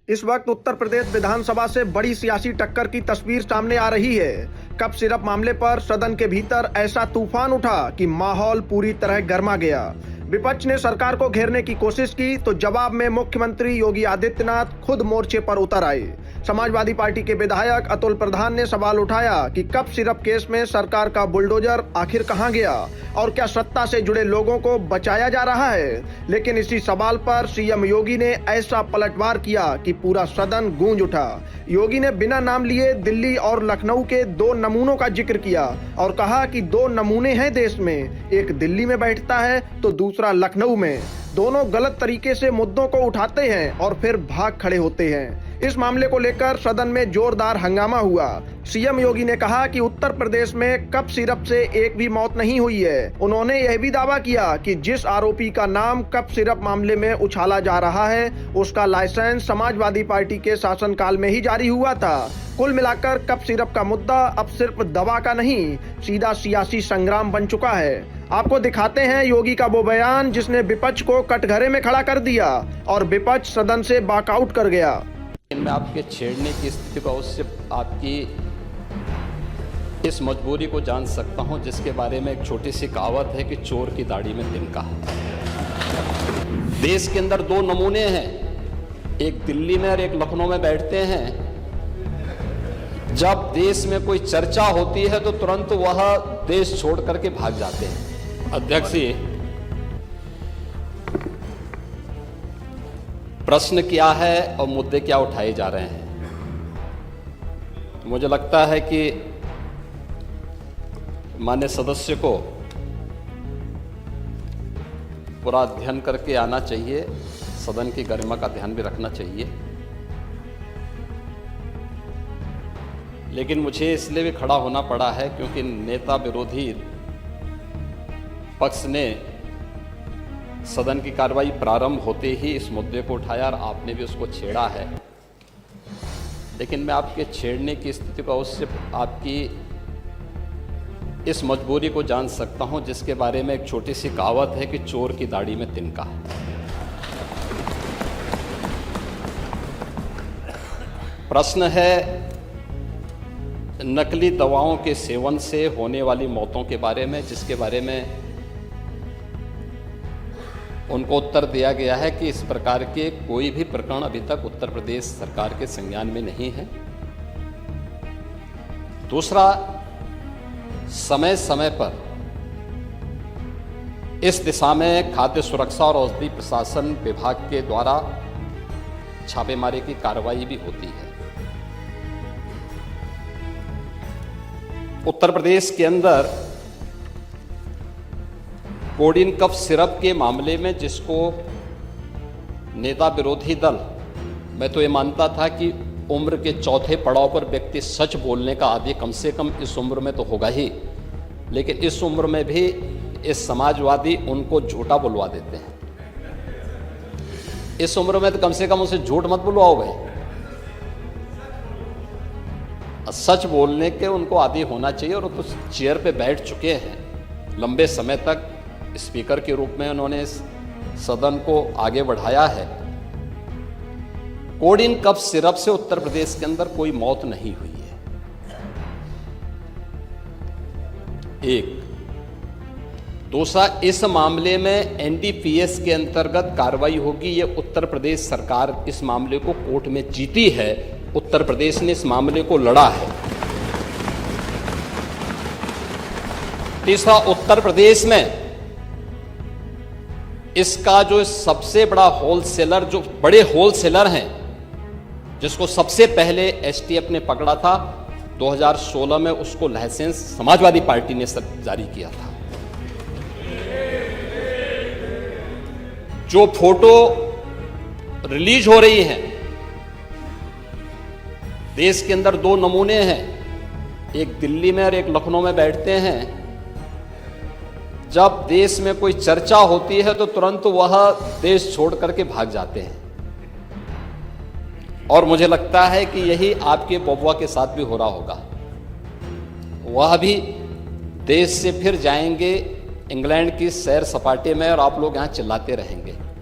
इस वक्त उत्तर प्रदेश विधानसभा से बड़ी सियासी टक्कर की तस्वीर सामने आ रही है। कप सिरप मामले पर सदन के भीतर ऐसा तूफान उठा कि माहौल पूरी तरह गर्मा गया। विपक्ष ने सरकार को घेरने की कोशिश की तो जवाब में मुख्यमंत्री योगी आदित्यनाथ खुद मोर्चे पर उतर आए। समाजवादी पार्टी के विधायक अतुल प्रधान ने सवाल उठाया कि कप सिरप केस में सरकार का बुलडोजर आखिर कहां गया और क्या सत्ता से जुड़े लोगों को बचाया जा रहा है। लेकिन इसी सवाल पर सीएम योगी ने ऐसा पलटवार किया कि पूरा सदन गूंज उठा। योगी ने बिना नाम लिए दिल्ली और लखनऊ के 2 नमूनों का जिक्र किया और कहा कि 2 नमूने हैं देश में, एक दिल्ली में बैठता है तो दूसरा लखनऊ में। दोनों गलत तरीके से मुद्दों को उठाते हैं और फिर भाग खड़े होते हैं। इस मामले को लेकर सदन में जोरदार हंगामा हुआ। सीएम योगी ने कहा कि उत्तर प्रदेश में कप सिरप से एक भी मौत नहीं हुई है। उन्होंने यह भी दावा किया कि जिस आरोपी का नाम कप सिरप मामले में उछाला जा रहा है उसका लाइसेंस समाजवादी पार्टी के शासनकाल में ही जारी हुआ था। कुल मिलाकर कप सिरप का मुद्दा अब सिर्फ दवा का नहीं, सीधा सियासी संग्राम बन चुका है। आपको दिखाते हैं योगी का वो बयान जिसने विपक्ष को कटघरे में खड़ा कर दिया और विपक्ष सदन से वॉकआउट कर गया। मैं आपके छेड़ने की स्थिति का उससे आपकी इस मजबूरी को जान सकता हूं, जिसके बारे में एक छोटी सी कहावत है कि चोर की दाढ़ी में तिनका। देश के अंदर 2 नमूने हैं, एक दिल्ली में और एक लखनऊ में बैठते हैं। जब देश में कोई चर्चा होती है तो तुरंत वह देश छोड़ करके भाग जाते हैं। अध्यक्ष जी, प्रश्न क्या है और मुद्दे क्या उठाए जा रहे हैं? मुझे लगता है कि माननीय सदस्य को पूरा अध्ययन करके आना चाहिए, सदन की गरिमा का ध्यान भी रखना चाहिए। लेकिन मुझे इसलिए भी खड़ा होना पड़ा है क्योंकि नेता विरोधी पक्ष ने सदन की कार्रवाई प्रारंभ होते ही इस मुद्दे को उठाया और आपने भी उसको छेड़ा है। लेकिन मैं आपके छेड़ने की स्थिति का उससे आपकी इस मजबूरी को जान सकता हूं, जिसके बारे में एक छोटी सी कहावत है कि चोर की दाढ़ी में तिनका। प्रश्न है नकली दवाओं के सेवन से होने वाली मौतों के बारे में, जिसके बारे में उनको उत्तर दिया गया है कि इस प्रकार के कोई भी प्रकरण अभी तक उत्तर प्रदेश सरकार के संज्ञान में नहीं है। दूसरा, समय समय पर इस दिशा में खाद्य सुरक्षा और औषधि प्रशासन विभाग के द्वारा छापेमारी की कार्रवाई भी होती है। उत्तर प्रदेश के अंदर कोडिन कफ सिरप के मामले में जिसको नेता विरोधी दल, मैं तो ये मानता था कि उम्र के चौथे पड़ाव पर व्यक्ति सच बोलने का आदी कम से कम इस उम्र में तो होगा ही, लेकिन इस उम्र में भी इस समाजवादी उनको झूठा बुलवा देते हैं। इस उम्र में तो कम से कम उसे झूठ मत बुलवाओ भाई, सच बोलने के उनको आदी होना चाहिए। और तो चेयर पे बैठ चुके हैं लंबे समय तक, स्पीकर के रूप में उन्होंने इस सदन को आगे बढ़ाया है। कोडिन कफ सिरप से उत्तर प्रदेश के अंदर कोई मौत नहीं हुई है। एक। दूसरा, इस मामले में एनडीपीएस के अंतर्गत कार्रवाई होगी। ये उत्तर प्रदेश सरकार इस मामले को कोर्ट में जीती है, उत्तर प्रदेश ने इस मामले को लड़ा है। तीसरा, उत्तर प्रदेश में इसका जो सबसे बड़ा होलसेलर, जो बड़े होलसेलर हैं, जिसको सबसे पहले एसटीएफ ने पकड़ा था 2016 में, उसको लाइसेंस समाजवादी पार्टी ने जारी किया था। जो फोटो रिलीज हो रही हैं, देश के अंदर 2 नमूने हैं, एक दिल्ली में और एक लखनऊ में बैठते हैं। जब देश में कोई चर्चा होती है तो तुरंत वह देश छोड़ करके भाग जाते हैं। और मुझे लगता है कि यही आपके बबुआ के साथ भी हो रहा होगा। वह भी देश से फिर जाएंगे इंग्लैंड की सैर सपाटे में और आप लोग यहां चिल्लाते रहेंगे।